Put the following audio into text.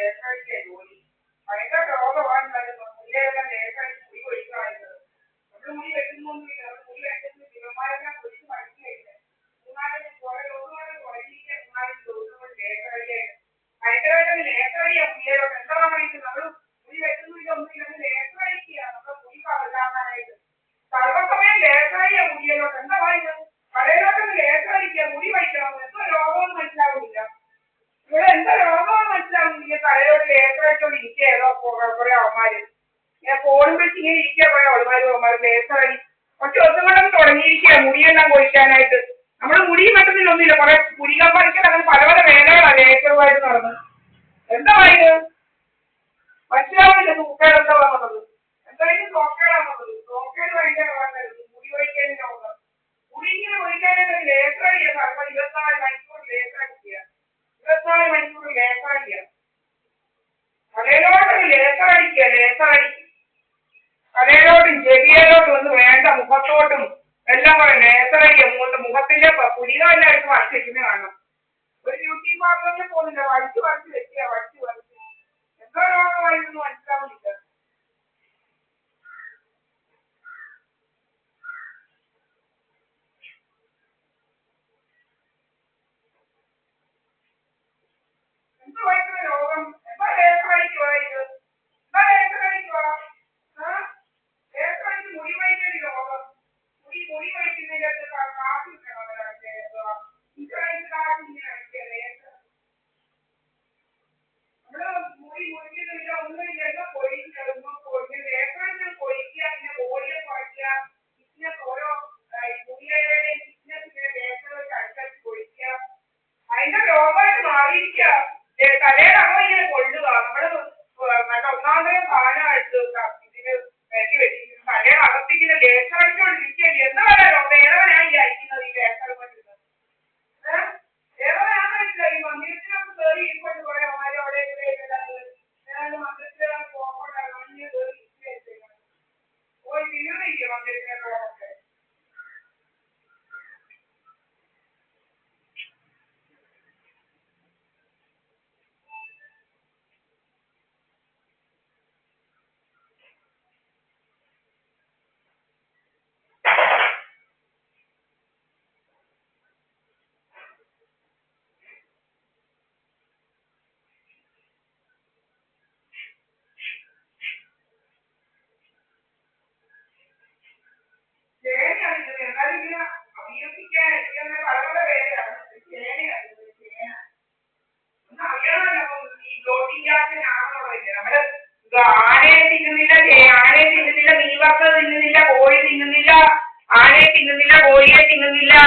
ലേഖനിക്കുക ജോലി. ഭയങ്കര രോഗമാണ് മുടിയെല്ലാം ലേഖനിച്ച് മുടി ഒഴിക്കാറുള്ളത്. നമ്മൾ മുടി വെക്കുന്നൊന്നുമില്ല, നമ്മൾ മുടി വെക്കുന്ന ശിവന്മാരെല്ലാം പൊടിച്ച് മനസ്സിലായില്ലേ. 3-4 കുറെ രോഗങ്ങൾ കുറഞ്ഞിരിക്കുക, 3-4 ദിവസം കൊണ്ട് ലേഖനിക്കാൻ ഭയങ്കരമായിട്ട് ലേഖനിക്കുക മുടിയിലോട്ട്. എന്താ പറയുന്നത്, നമ്മൾ മുടി വെക്കുന്നില്ല ഒന്നുമില്ല, ലേഖനിക്കുക നമ്മുടെ മുടി കളയാനായിട്ട്. സർവ്വസമയം ലേഖനിക്കുക മുടിയിലോട്ട്. എന്താ പറയുന്നത്, കടയിലോട്ടൊന്ന് ലേഖനിക്കുക മുടി വയ്ക്കണം. എന്തോ രോഗമെന്ന് മനസ്സിലാവുന്നില്ല, ഇവിടെ എന്താ രോഗമെന്ന് മനസ്സിലാവുന്നില്ല. കടയിലോട്ട് ലേഖനിച്ചോണ്ട് ഇരിക്കുക ഏതോ കുറെ അവന്മാര്. ഞാൻ ഫോണും വെച്ച് ഇങ്ങനെ ഇരിക്കുക, കുറെ അവന്മാര് ലേഖനി. കുറച്ച് ദിവസം കൊണ്ടൊന്ന് തുടങ്ങിയിരിക്കുക മുടിയെല്ലാം കൊഴിക്കാനായിട്ട്. നമ്മുടെ മുടിയും വെട്ടുന്നില്ലൊന്നുമില്ല, കുറെ പുരികം പറിക്കാൻ അങ്ങനെ പല പല വേലകളാണ് ലേഖനമായിട്ട് നടന്നത്. എന്താ ഇത് മനസ്സിലാവുന്നില്ല. സൂക്കേട് എന്താ വന്നത്, എന്തായാലും സോക്കേടാണ് വന്നത്. സോക്കേട് ഭയങ്കര മുടി ഒഴിക്കാനും രോഗം. മുടി ഇങ്ങനെ ഒഴിക്കാനായിട്ട് ലേഖനിക്കുക. 24 മണിക്കൂർ ലേഖനിക്കുക, 24 മണിക്കൂർ ലേഖനിക്കുക. കടയിലോട്ട് ലേഖനിക്കുക, കടയിലോട്ടും ചെവിയിലോട്ടും ഒന്ന് വേണ്ട മുഖത്തോട്ടും എല്ലാം കൂടെ ലേഖനിക്കുക. മുഖത്തിന്റെ പുരികമെല്ലാം എടുത്ത് വരച്ച് വെക്കുന്നത് കാണണം. ഒരു ബ്യൂട്ടി പാർലറിൽ പോകുന്നില്ല, വരച്ച് വെക്കുക, വരച്ച് എന്തോ രോഗമായിരുന്നു മനസ്സിലാവുന്നില്ല. എന്തുവായിട്ടുള്ള രോഗം, എന്താ ലേഖനിക്കുക, എന്താ ലേഖനിക്കുക, ലേഖനിച്ച് മുടി വയ്ക്കുന്ന രോഗം. മുടി വയ്ക്കുന്നതിന്റെ കാശ് കിട്ടണം, ഇൻഷുറൻസ് കാശ് ഇങ്ങനെ അടയ്ക്കുക. നമ്മള് മുടി മുറിക്കുന്നില്ല, ഒന്നുമില്ല, പൊഴിഞ്ഞ് ലേഖനം പൊഴിക്കുക, പിന്നെ വോളിയം കുറയ്ക്കുക, ഫിറ്റ്നസ് ഓരോ മുടിയുടെയും ഫിറ്റ്നസിന്റെ ലേഖനം വെച്ച് അടിച്ചടിച്ച് പൊഴിക്കുക. അതിന്റെ രോഗമായിട്ട് മാറിയിരിക്കുക. തലയുടെ അകം ഇങ്ങനെ കൊള്ളുക. നമ്മള് നല്ല ഒന്നാമതേ സാധനമായിട്ട് ഇതിന് വേണ്ടി വെച്ചിരിക്കുന്നത് തലയുടെ അകത്തിങ്ങനെ ലേഖനിച്ചോണ്ടിരിക്കുകയല്ലേ. എന്താ പറയാ വേദനയാണ് ഈ അയക്കുന്നത്, ഈ ലേഖനം കൊണ്ടിരുന്നത് വേദനയാണില്ല. ഈ മന്ദിരത്തിനൊക്കെ കയറി ഇരിക്കൊണ്ട് കുറെ അമ്മമാര് അവിടെ മന്ദിരത്തിലെ പോകുമ്പോഴാണ് പോയി തീർന്നില്ലേ മന്ദിരത്തിലെ പോകൊക്കെ. ചേനയാണ് ഇത്, എന്നാലും ഇങ്ങനെ അഭ്യസിക്കാൻ എനിക്ക് പല പല പേരാണ്. ചേനയാണ് ചേന. ഒന്ന് അറിയണമല്ലോ ഈ പ്രോട്ടീൻ ഗ്യാസിനാണെന്നുള്ളതില്ല. നമ്മള് ആനയെ തിന്നുന്നില്ല, മീൻ വറുത്തത് തിന്നുന്നില്ല, കോഴി തിന്നുന്നില്ല, ആനയെ തിന്നുന്നില്ല, കോഴിയെ തിന്നുന്നില്ല,